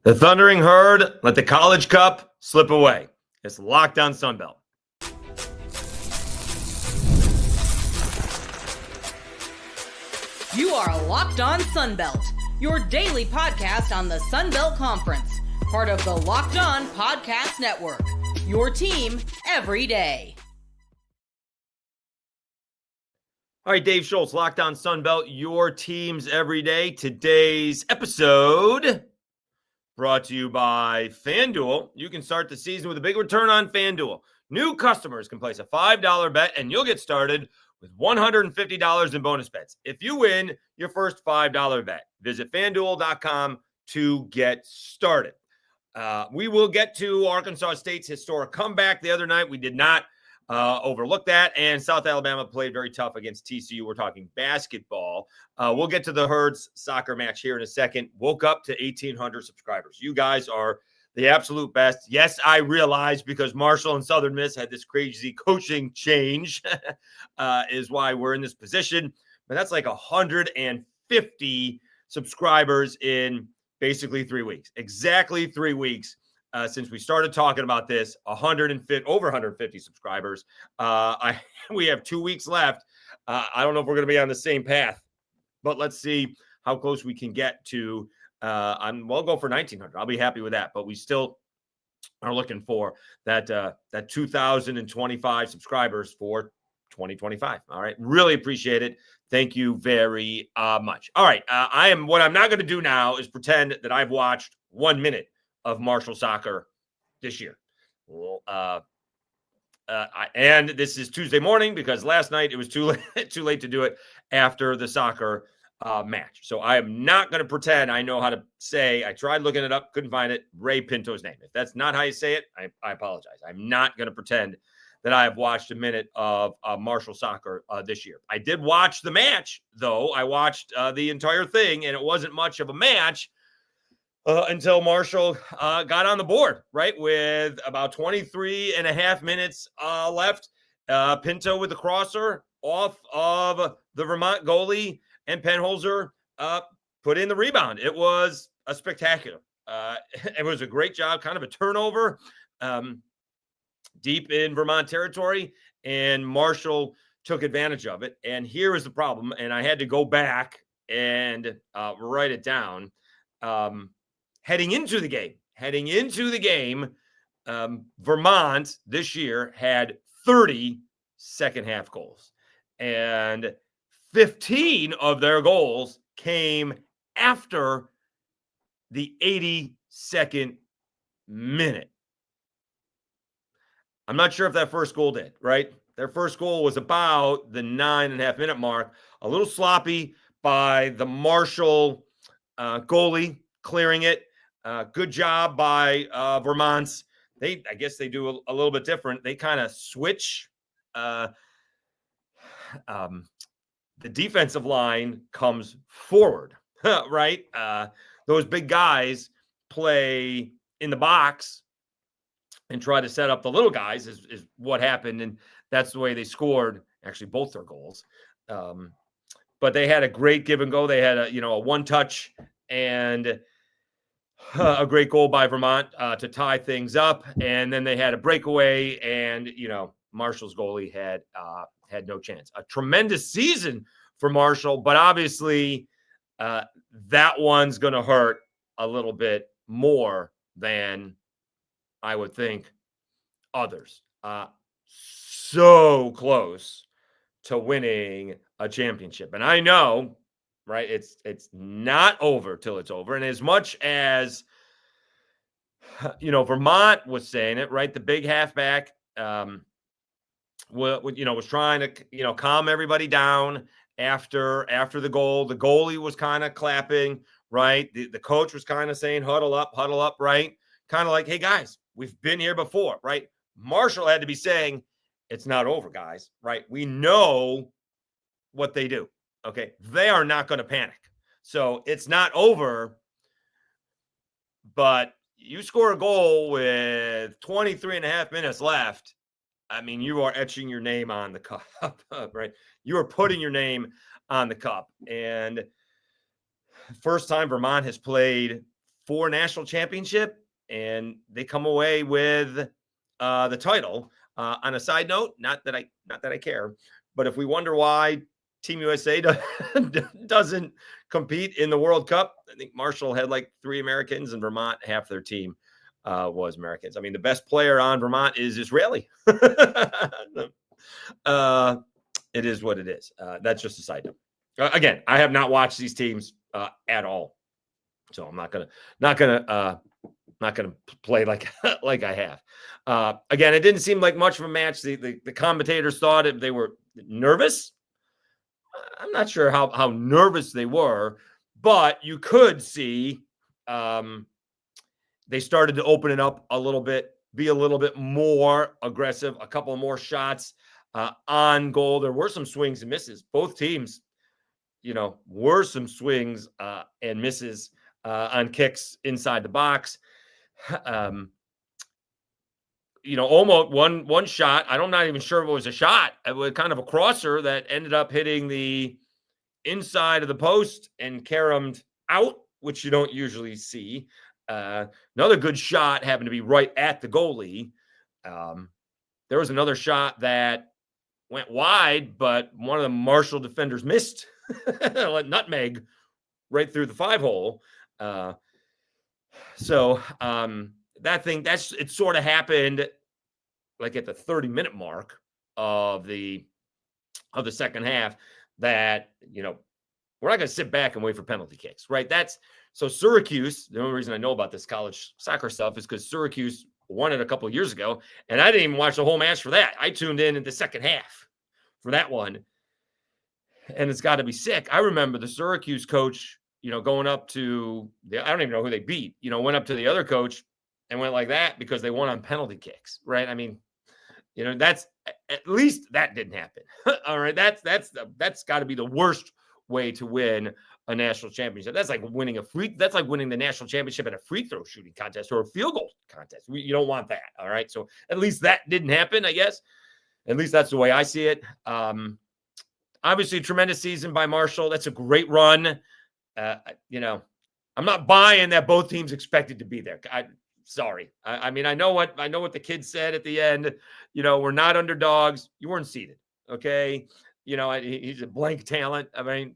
The Thundering Herd let the College Cup slip away. It's Locked On Sunbelt. You are Locked On Sunbelt, your daily podcast on the Sunbelt Conference, part of the Locked On Podcast Network, your team every day. All right, Dave Schultz, Locked On Sunbelt, your teams every day. Today's episode brought to you by FanDuel. You can start the season with a big return on FanDuel. New customers can place a $5 bet, and you'll get started with $150 in bonus bets if you win your first $5 bet. Visit FanDuel.com to get started. We will get to Arkansas State's historic comeback the other night. We did not overlook that, and South Alabama played very tough against TCU. We're talking basketball. We'll get to the Herds soccer match here in a second. Woke up to 1,800 subscribers. You guys are the absolute best. Yes, I realize because Marshall and Southern Miss had this crazy coaching change is why we're in this position. But that's like 150 subscribers in basically 3 weeks. Exactly 3 weeks. Since we started talking about this, over 150 subscribers. We have 2 weeks left. I don't know if we're going to be on the same path, but let's see how close we can get to. We'll go for 1,900. I'll be happy with that. But we still are looking for that 2,025 subscribers for 2025. All right, really appreciate it. Thank you very much. All right, what I'm not going to do now is pretend that I've watched 1 minute of Marshall soccer this year. Well, and this is Tuesday morning because last night it was too late to do it after the soccer match. So I am not going to pretend I know how to say. I tried looking it up, couldn't find it. Ray Pinto's name. If that's not how you say it, I apologize. I'm not going to pretend that I have watched a minute of Marshall soccer this year. I did watch the match, though. I watched the entire thing, and it wasn't much of a match. Until Marshall got on the board, right, with about 23 and a half minutes left. Pinto with the crosser off of the Vermont goalie, and Penholzer put in the rebound. It was a spectacular. It was a great job, kind of a turnover deep in Vermont territory, and Marshall took advantage of it. And here is the problem, and I had to go back and write it down. Heading into the game, Vermont this year had 30 second-half goals, and 15 of their goals came after the 82nd minute. I'm not sure if that first goal did, right? Their first goal was about the 9.5-minute mark, a little sloppy by the Marshall goalie clearing it. Good job by Vermont's. I guess they do a little bit different. They kind of switch. The defensive line comes forward, right? Those big guys play in the box and try to set up the little guys is what happened. And that's the way they scored, actually, both their goals. But they had a great give and go. They had a one-touch and a great goal by Vermont to tie things up, and then they had a breakaway, and Marshall's goalie had no chance. A tremendous season for Marshall, but obviously that one's going to hurt a little bit more than I would think others. So close to winning a championship, and I know. Right, it's not over till it's over, and as much as Vermont was saying it, right, the big halfback, was trying to calm everybody down after the goal. The goalie was kind of clapping, right. The coach was kind of saying huddle up, right, kind of like, hey guys, we've been here before, right. Marshall had to be saying it's not over, guys, right. We know what they do. Okay, they are not going to panic. So it's not over, but you score a goal with 23 and a half minutes left. I mean, you are etching your name on the cup, right? You are putting your name on the cup. And first time Vermont has played for a national championship, and they come away with the title. On a side note, not that I care, but if we wonder why Team USA doesn't compete in the World Cup, I think Marshall had like 3 Americans, and Vermont, half their team was Americans. I mean, the best player on Vermont is Israeli. It is what it is. That's just a side note. Again, I have not watched these teams at all, so I'm not gonna play like like I have. Again, it didn't seem like much of a match. The commentators thought they were nervous. I'm not sure how nervous they were, but you could see they started to open it up a little bit, be a little bit more aggressive, a couple more shots on goal. There were some swings and misses. Both teams, were some swings and misses on kicks inside the box. Almost one shot. I'm not even sure if it was a shot. It was kind of a crosser that ended up hitting the inside of the post and caromed out, which you don't usually see. Another good shot happened to be right at the goalie. There was another shot that went wide, but one of the Marshall defenders missed, like nutmeg right through the 5-hole. So it sort of happened like at the 30-minute mark of the second half, that, we're not going to sit back and wait for penalty kicks, right? So Syracuse, the only reason I know about this college soccer stuff is because Syracuse won it a couple of years ago, and I didn't even watch the whole match for that. I tuned in the second half for that one, and it's got to be sick. I remember the Syracuse coach, going up to I don't even know who they beat, went up to the other coach and went like that because they won on penalty kicks, right? I mean, that's at least that didn't happen. All right, that's got to be the worst way to win a national championship. That's like winning the national championship at a free throw shooting contest or a field goal contest. You don't want that. All right, so at least that didn't happen, I guess. At least that's the way I see it. Obviously, tremendous season by Marshall. That's a great run. I'm not buying that both teams expected to be there. Sorry. I mean, I know what the kids said at the end. We're not underdogs. You weren't seeded. Okay. He's a blank talent. I mean,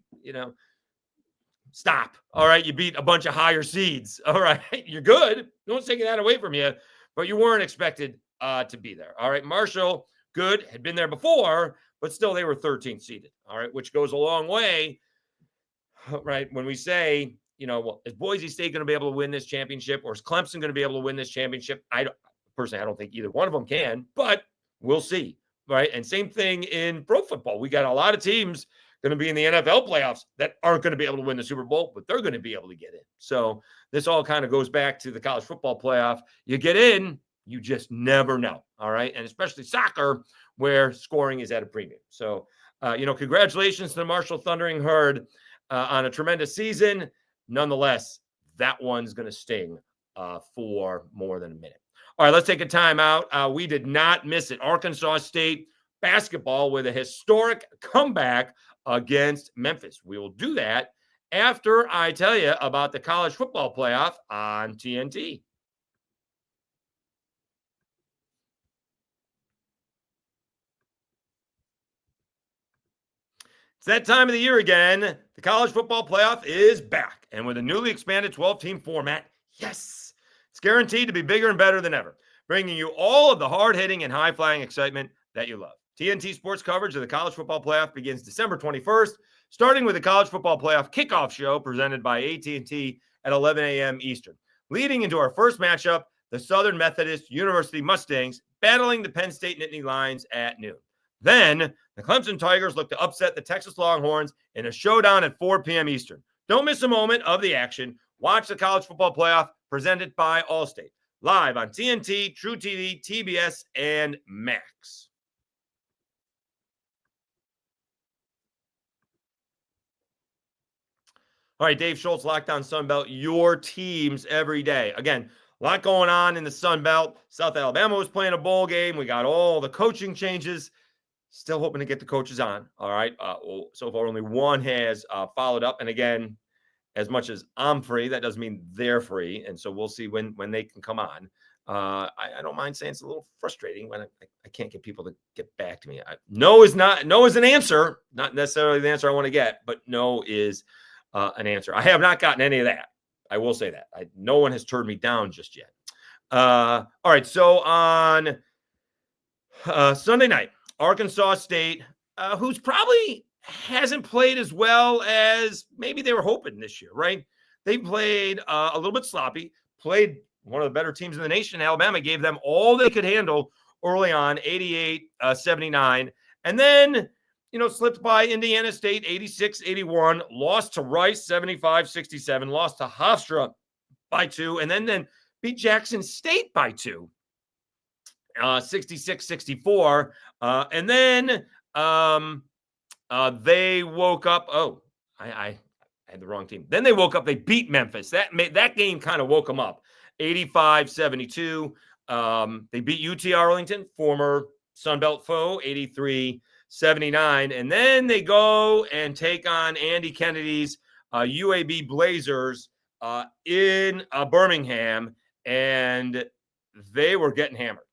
stop. All right. You beat a bunch of higher seeds. All right. You're good. No one's taking that away from you, but you weren't expected to be there. All right. Marshall, good, had been there before, but still they were 13th seeded. All right. Which goes a long way. Right. When we say, is Boise State going to be able to win this championship, or is Clemson going to be able to win this championship? I don't think either one of them can, but we'll see. Right. And same thing in pro football. We got a lot of teams going to be in the NFL playoffs that aren't going to be able to win the Super Bowl, but they're going to be able to get in. So this all kind of goes back to the college football playoff. You get in, you just never know. All right. And especially soccer, where scoring is at a premium. So, congratulations to the Marshall Thundering Herd on a tremendous season. Nonetheless, that one's going to sting for more than a minute. All right, let's take a time out. We did not miss it. Arkansas State basketball with a historic comeback against Memphis. We will do that after I tell you about the college football playoff on TNT. It's that time of the year again. The college football playoff is back. And with a newly expanded 12-team format, yes, it's guaranteed to be bigger and better than ever, bringing you all of the hard-hitting and high-flying excitement that you love. TNT Sports coverage of the college football playoff begins December 21st, starting with the college football playoff kickoff show presented by AT&T at 11 a.m. Eastern. Leading into our first matchup, the Southern Methodist University Mustangs battling the Penn State Nittany Lions at noon. Then, the Clemson Tigers look to upset the Texas Longhorns in a showdown at 4 p.m. Eastern. Don't miss a moment of the action. Watch the college football playoff presented by Allstate. Live on TNT, True TV, TBS, and Max. All right, Dave Schultz, Locked On Sunbelt, your teams every day. Again, a lot going on in the Sunbelt. South Alabama was playing a bowl game. We got all the coaching changes. Still hoping to get the coaches on. All right. So far, only one has followed up. And again, as much as I'm free, that doesn't mean they're free. And so we'll see when they can come on. I don't mind saying it's a little frustrating when I can't get people to get back to me. No is an answer, not necessarily the answer I want to get, but no is an answer. I have not gotten any of that. I will say that. No one has turned me down just yet. All right. So on Sunday night, Arkansas State, who's probably hasn't played as well as maybe they were hoping this year, right? They played a little bit sloppy, played one of the better teams in the nation. Alabama gave them all they could handle early on, 88-79. And then, slipped by Indiana State, 86-81, lost to Rice, 75-67, lost to Hofstra by 2, and then beat Jackson State by 2, 66-64. And then they woke up. Oh, I had the wrong team. Then they woke up. They beat Memphis. That game kind of woke them up. 85-72. They beat UT Arlington, former Sunbelt foe, 83-79. And then they go and take on Andy Kennedy's UAB Blazers in Birmingham, and they were getting hammered.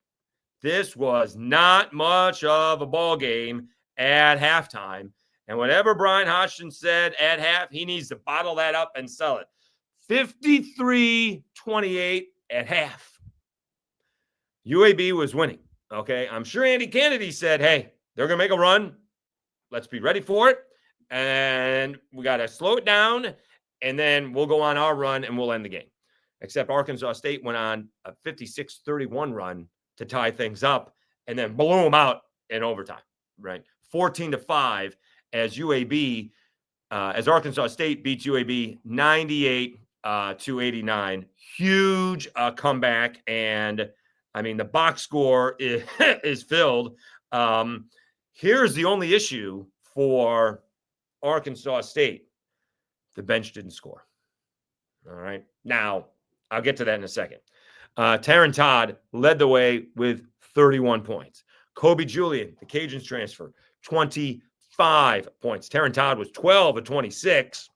This was not much of a ball game at halftime. And whatever Brian Hodgson said at half, he needs to bottle that up and sell it. 53-28 at half. UAB was winning, okay? I'm sure Andy Kennedy said, hey, they're going to make a run. Let's be ready for it. And we got to slow it down, and then we'll go on our run, and we'll end the game. Except Arkansas State went on a 56-31 run to tie things up, and then blew them out in overtime, right? 14-5 as UAB, as Arkansas State beats UAB 98-89. Huge comeback, and I mean the box score is filled. Here's the only issue for Arkansas State: the bench didn't score. All right, now I'll get to that in a second. Taryn Todd led the way with 31 points. Kobe Julian, the Cajuns transfer, 25 points. Taryn Todd was 12-26,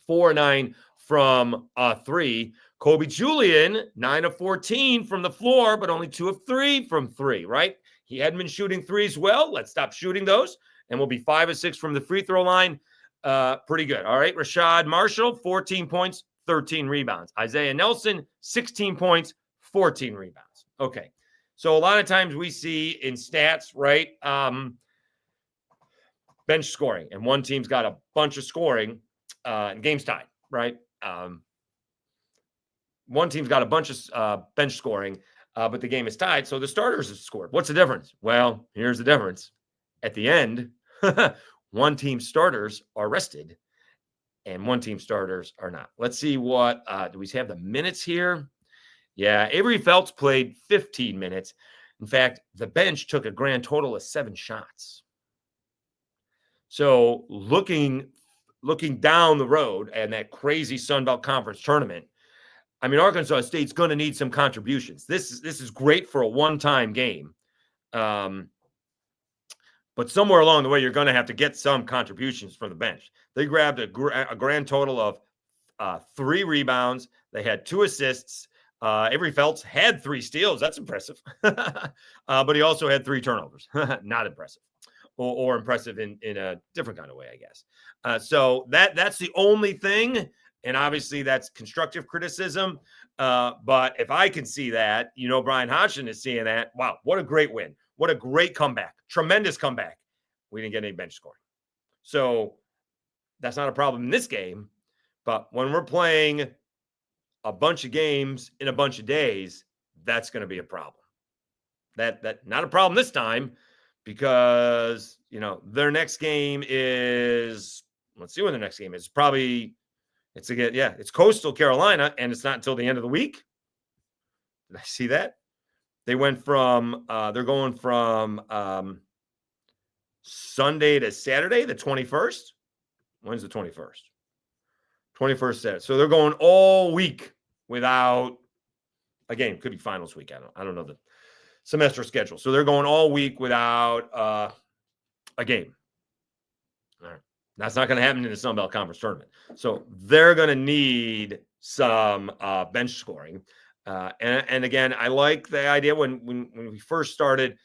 4-9 from 3. Kobe Julian, 9-14 from the floor, but only 2 of 3 from 3, right? He hadn't been shooting threes well. Let's stop shooting those, and we'll be 5-6 from the free throw line. Pretty good. All right, Rashad Marshall, 14 points, 13 rebounds. Isaiah Nelson, 16 points, 14 rebounds. Okay. So a lot of times we see in stats, right, bench scoring, and one team's got a bunch of scoring, and game's tied, right? One team's got a bunch of bench scoring, but the game is tied, so the starters have scored. What's the difference? Well, here's the difference. At the end, one team's starters are rested, and one team starters are not. Let's see what, do we have the minutes here? Yeah, Avery Phelps played 15 minutes. In fact, the bench took a grand total of 7 shots. So looking down the road and that crazy Sunbelt Conference tournament, I mean, Arkansas State's going to need some contributions. This is great for a one-time game. But somewhere along the way, you're going to have to get some contributions from the bench. They grabbed a grand total of 3 rebounds. They had 2 assists. Avery Phelps had 3 steals. That's impressive. But he also had 3 turnovers. Not impressive. Or impressive in a different kind of way, I guess. So that's the only thing. And obviously, that's constructive criticism. But if I can see that, Brian Hodgson is seeing that. Wow, what a great win. What a great comeback. Tremendous comeback. We didn't get any bench scoring. So that's not a problem in this game. But when we're playing a bunch of games in a bunch of days, that's going to be a problem. That not a problem this time because, their next game is, let's see when the next game is. It's Coastal Carolina, and it's not until the end of the week. Did I see that? They went from, they're going from Sunday to Saturday, the 21st. When's the 21st? 21st Saturday. So they're going all week without a game. Could be finals week. I don't know the semester schedule. So they're going all week without a game. All right. That's not going to happen in the Sunbelt Conference tournament. So they're going to need some bench scoring. And again, I like the idea when we first started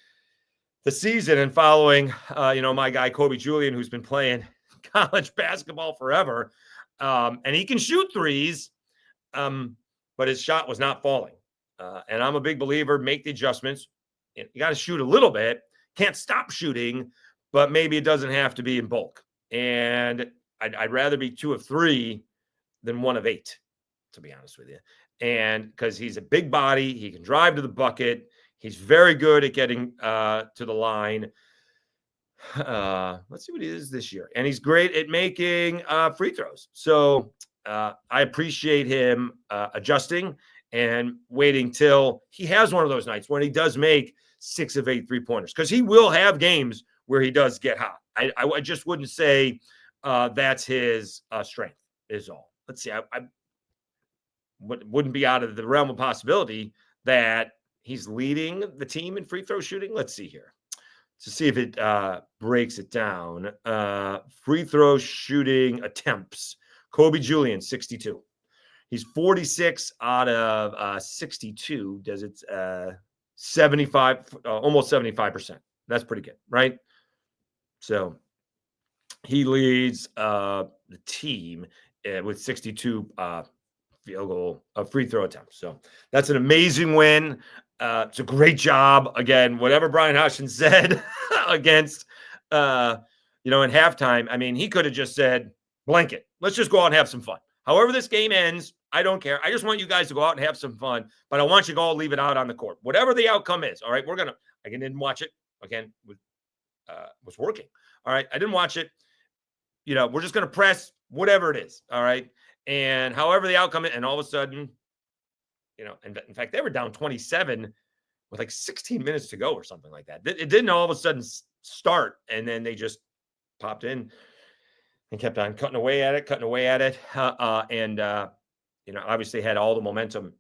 the season and following, my guy, Julian, who's been playing college basketball forever. And he can shoot threes, but his shot was not falling. And I'm a big believer, make the adjustments. You got to shoot a little bit. Can't stop shooting, but maybe it doesn't have to be in bulk. And I'd rather be 2 of 3 than 1 of 8, to be honest with you. And because he's a big body, he can drive to the bucket. He's very good at getting to the line. Let's see what he is this year. And he's great at making free throws. So I appreciate him adjusting and waiting till he has one of those nights when he does make 6 of 8 3-pointers, because he will have games where he does get hot. I just wouldn't say that's his strength is all. Let's see. I wouldn't be out of the realm of possibility that he's leading the team in free throw shooting. Let's see here to see if it breaks it down. Free throw shooting attempts. Julian, 62. He's 46 out of 62. Does it 75, almost 75%. That's pretty good, right? So he leads the team with 62 field goal free throw attempts. So that's an amazing win. It's a great job. Again, whatever Brian Hodgson said against, in halftime, I mean, he could have just said, blanket, let's just go out and have some fun. However this game ends, I don't care. I just want you guys to go out and have some fun, but I want you to all leave it out on the court. Whatever the outcome is, all right, I didn't watch it. Again, was working. All right, I didn't watch it. We're just going to press whatever it is, all right? And however the outcome is, and all of a sudden, in fact, they were down 27 with like 16 minutes to go or something like that. It didn't all of a sudden start, and then they just popped in and kept on cutting away at it. And obviously had all the momentum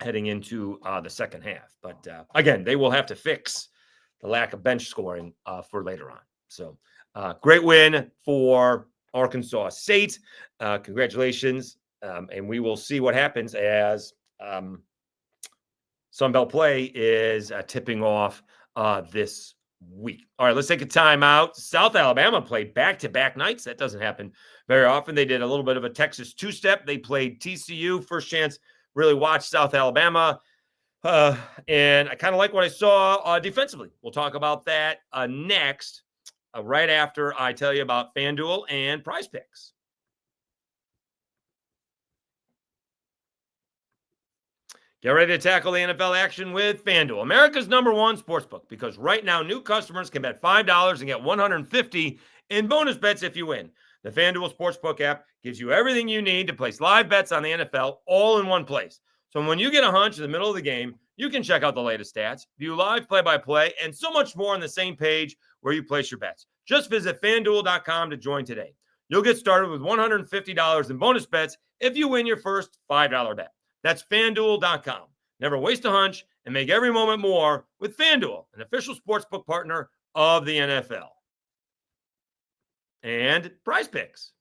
heading into the second half. But again, they will have to fix the lack of bench scoring for later on. So great win for Arkansas State. Congratulations. And we will see what happens as Sunbelt play is tipping off this week. All right, let's take a timeout. South Alabama played back-to-back nights. That doesn't happen very often. They did a little bit of a Texas two-step. They played TCU. First chance really watch South Alabama. And I kind of like what I saw defensively. We'll talk about that next, right after I tell you about FanDuel and Prize Picks. Get ready to tackle the NFL action with FanDuel, America's #1 sportsbook, because right now new customers can bet $5 and get $150 in bonus bets if you win. The FanDuel Sportsbook app gives you everything you need to place live bets on the NFL all in one place. So when you get a hunch in the middle of the game, you can check out the latest stats, view live play-by-play, and so much more on the same page where you place your bets. Just visit FanDuel.com to join today. You'll get started with $150 in bonus bets if you win your first $5 bet. That's FanDuel.com. Never waste a hunch and make every moment more with FanDuel, an official sportsbook partner of the NFL. And Prize Picks.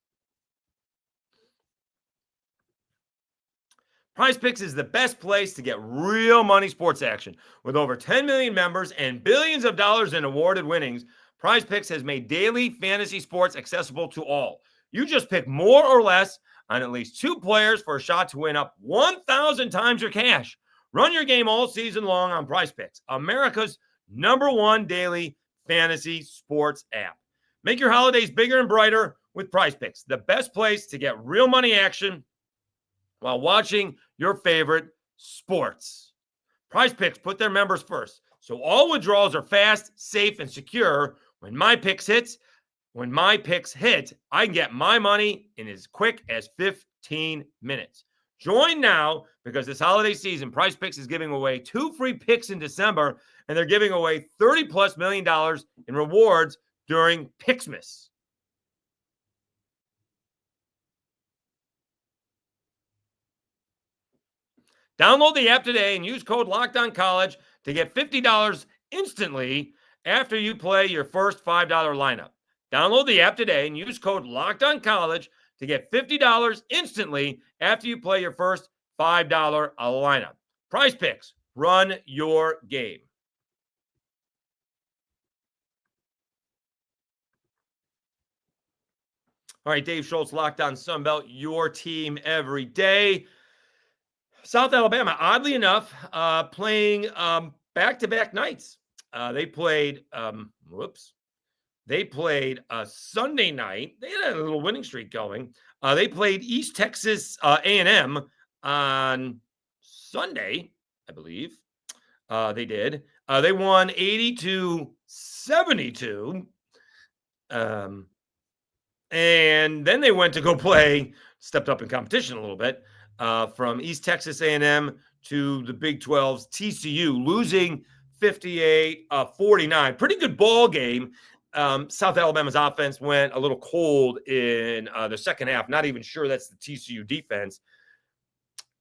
Prize Picks is the best place to get real money sports action. With over 10 million members and billions of dollars in awarded winnings, Prize Picks has made daily fantasy sports accessible to all. You just pick more or less on at least 2 players for a shot to win up 1,000 times your cash. Run your game all season long on Prize Picks, America's #1 daily fantasy sports app. Make your holidays bigger and brighter with Prize Picks, the best place to get real money action while watching your favorite sports. Prize Picks put their members first, so all withdrawals are fast, safe, and secure. When my picks hit, I can get my money in as quick as 15 minutes. Join now, because this holiday season, Prize Picks is giving away 2 free picks in December, and they're giving away $30+ million in rewards during Picksmas. Download the app today and use code LOCKEDONCollege to get $50 instantly after you play your first $5 lineup. Download the app today and use code LOCKEDONCollege to get $50 instantly after you play your first $5 lineup. Prize Picks, run your game. All right, Dave Schultz, Locked On Sunbelt, your team every day. South Alabama, oddly enough, playing back-to-back nights. They played a Sunday night. They had a little winning streak going. They played East Texas A&M on Sunday, I believe. They did. They won 80-72. And then they went to go play, stepped up in competition a little bit, from East Texas A&M to the Big 12's TCU, losing 58-49. Pretty good ball game. South Alabama's offense went a little cold in the second half. Not even sure that's the TCU defense.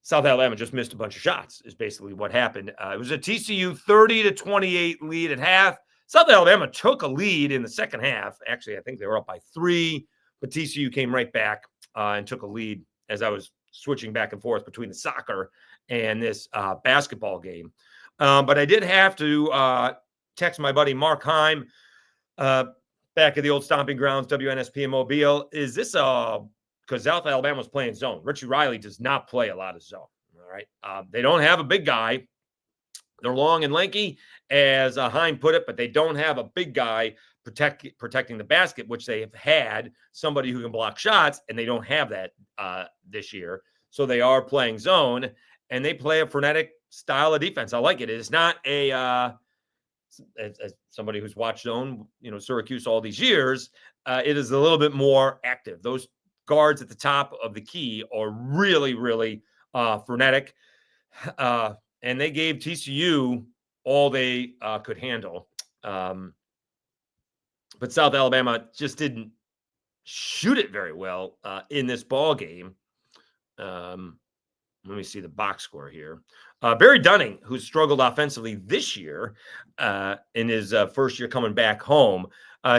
South Alabama just missed a bunch of shots is basically what happened. It was a TCU 30-28 lead at half. South Alabama took a lead in the second half. Actually, I think they were up by 3, but TCU came right back and took a lead as I was switching back and forth between the soccer and this basketball game. But I did have to text my buddy Mark Heim back at the old stomping grounds, WNSP in Mobile. Is this because South Alabama was playing zone? Richie Riley does not play a lot of zone. All right. They don't have a big guy. They're long and lanky, as Heim put it, but they don't have a big guy protecting the basket, which they have had somebody who can block shots, and they don't have that this year. So they are playing zone, and they play a frenetic style of defense. I like it. It is not a as somebody who's watched zone, Syracuse all these years, it is a little bit more active. Those guards at the top of the key are really, really frenetic. And they gave TCU all they could handle. But South Alabama just didn't shoot it very well in this ball game. Let me see the box score here. Barry Dunning, who's struggled offensively this year in his first year coming back home,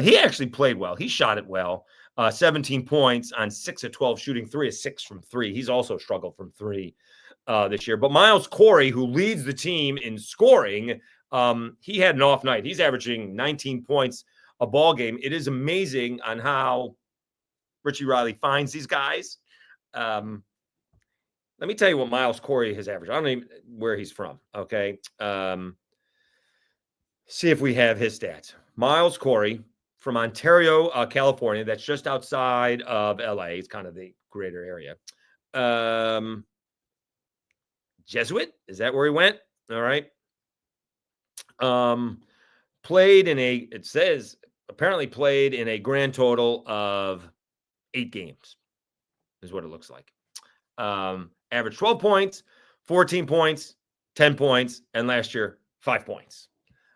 he actually played well. He shot it well. 17 points on 6 of 12 shooting, 3 of 6 from 3. He's also struggled from 3 this year. But Miles Corey, who leads the team in scoring, he had an off night. He's averaging 19 points a ball game. It is amazing on how Richie Riley finds these guys. Let me tell you what Miles Corey has averaged. I don't even where he's from. Okay. See if we have his stats. Miles Corey from Ontario, California. That's just outside of LA. It's kind of the greater area. Jesuit, is that where he went? All right. Apparently played in a grand total of 8 games, is what it looks like. Averaged 12 points, 14 points, 10 points, and last year, 5 points.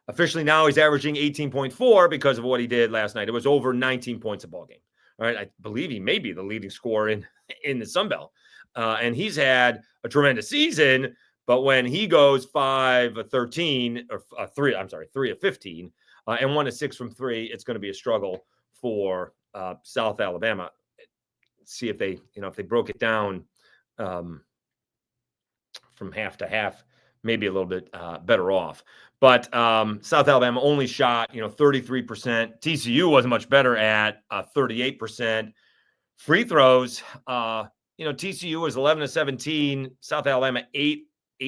Officially now he's averaging 18.4 because of what he did last night. It was over 19 points a ball game. All right. I believe he may be the leading scorer in the Sunbelt. And he's had a tremendous season, but when he goes 5 of 13 or 3 of 15 and 1 of 6 from 3, it's going to be a struggle for South Alabama. See if they broke it down from half to half, maybe a little bit better off. But South Alabama only shot 33%. TCU wasn't much better at 38%. Free throws, TCU was 11 of 17. South Alabama 8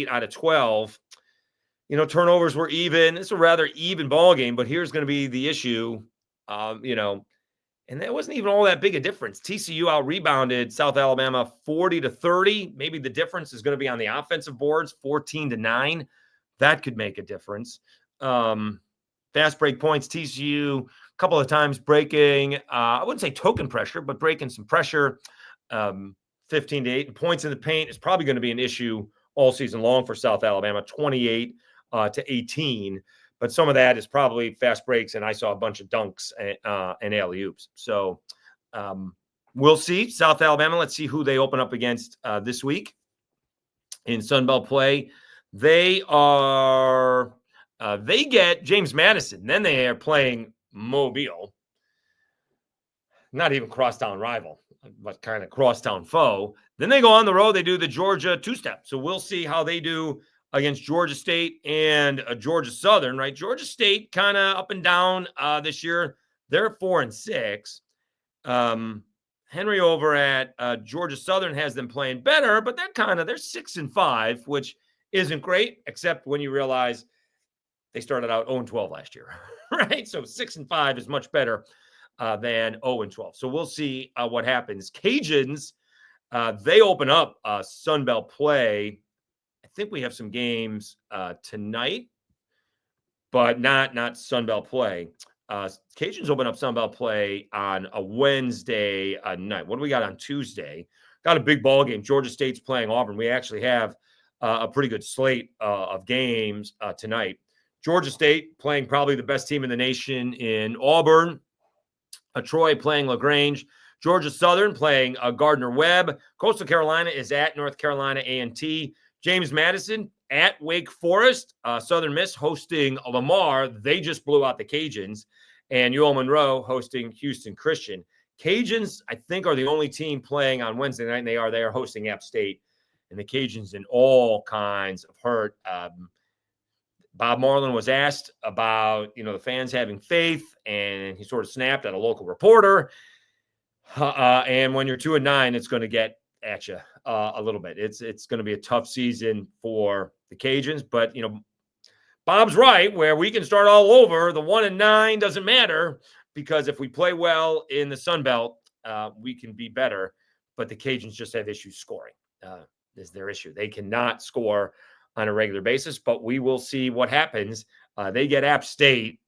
out of 12. Turnovers were even. It's a rather even ball game, but here's going to be the issue. And that wasn't even all that big a difference. TCU out-rebounded South Alabama 40-30. Maybe the difference is going to be on the offensive boards, 14-9. That could make a difference. Fast break points, TCU a couple of times breaking, I wouldn't say token pressure, but breaking some pressure, 15-8. And points in the paint is probably going to be an issue all season long for South Alabama, 28-18. But some of that is probably fast breaks, and I saw a bunch of dunks and alley-oops. So we'll see. South Alabama, let's see who they open up against this week in Sunbelt play. They get James Madison. Then they are playing Mobile. not even crosstown rival, but kind of crosstown foe. Then they go on the road. They do the Georgia two-step. So we'll see how they do against Georgia State and Georgia Southern, right? Georgia State kind of up and down this year. They're 4-6. Henry over at Georgia Southern has them playing better, but they're 6-5, which isn't great, except when you realize they started out 0-12 last year, right? So 6-5 is much better than 0-12. So we'll see what happens. Cajuns, they open up Sunbelt play. I think we have some games tonight, but not Sunbelt play. Cajuns open up Sunbelt play on a Wednesday night. What do we got on Tuesday? Got a big ball game. Georgia State's playing Auburn. We actually have a pretty good slate of games tonight. Georgia State playing probably the best team in the nation in Auburn. Troy playing LaGrange. Georgia Southern playing Gardner-Webb. Coastal Carolina is at North Carolina A&T. James Madison at Wake Forest. Southern Miss hosting Lamar. They just blew out the Cajuns. And UL Monroe hosting Houston Christian. Cajuns, I think, are the only team playing on Wednesday night, and they are hosting App State. And the Cajuns in all kinds of hurt. Bob Marlin was asked about, the fans having faith, and he sort of snapped at a local reporter. And when you're 2-9, it's going to get at you a little bit. It's going to be a tough season for the Cajuns, but Bob's right. Where we can start all over, the 1-9 doesn't matter, because if we play well in the Sunbelt, we can be better. But the Cajuns just have issues scoring. Is their issue. They cannot score on a regular basis, but we will see what happens. They get App State,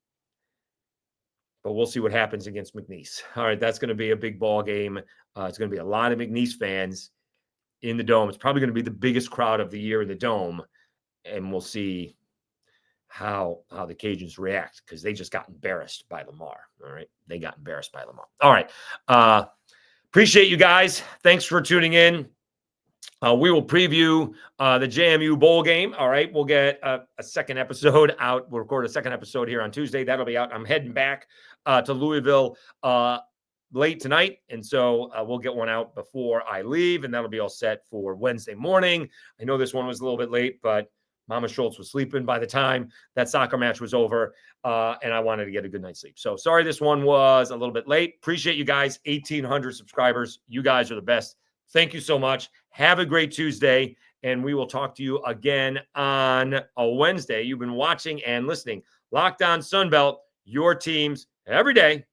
but we'll see what happens against McNeese. All right, that's going to be a big ball game. It's going to be a lot of McNeese fans in the Dome. It's probably going to be the biggest crowd of the year in the Dome, and we'll see how the Cajuns react, because they just got embarrassed by Lamar. All right, they got embarrassed by Lamar. All right, appreciate you guys. Thanks for tuning in. We will preview the JMU bowl game. All right, we'll get a second episode out. We'll record a second episode here on Tuesday. That'll be out. I'm heading back to Louisville late tonight, and so we'll get one out before I leave, and that'll be all set for Wednesday morning. I know this one was a little bit late, but Mama Schultz was sleeping by the time that soccer match was over, and I wanted to get a good night's sleep. So sorry this one was a little bit late. Appreciate you guys. 1,800 subscribers. You guys are the best. Thank you so much. Have a great Tuesday, and we will talk to you again on a Wednesday. You've been watching and listening. Locked On Sunbelt, your teams every day.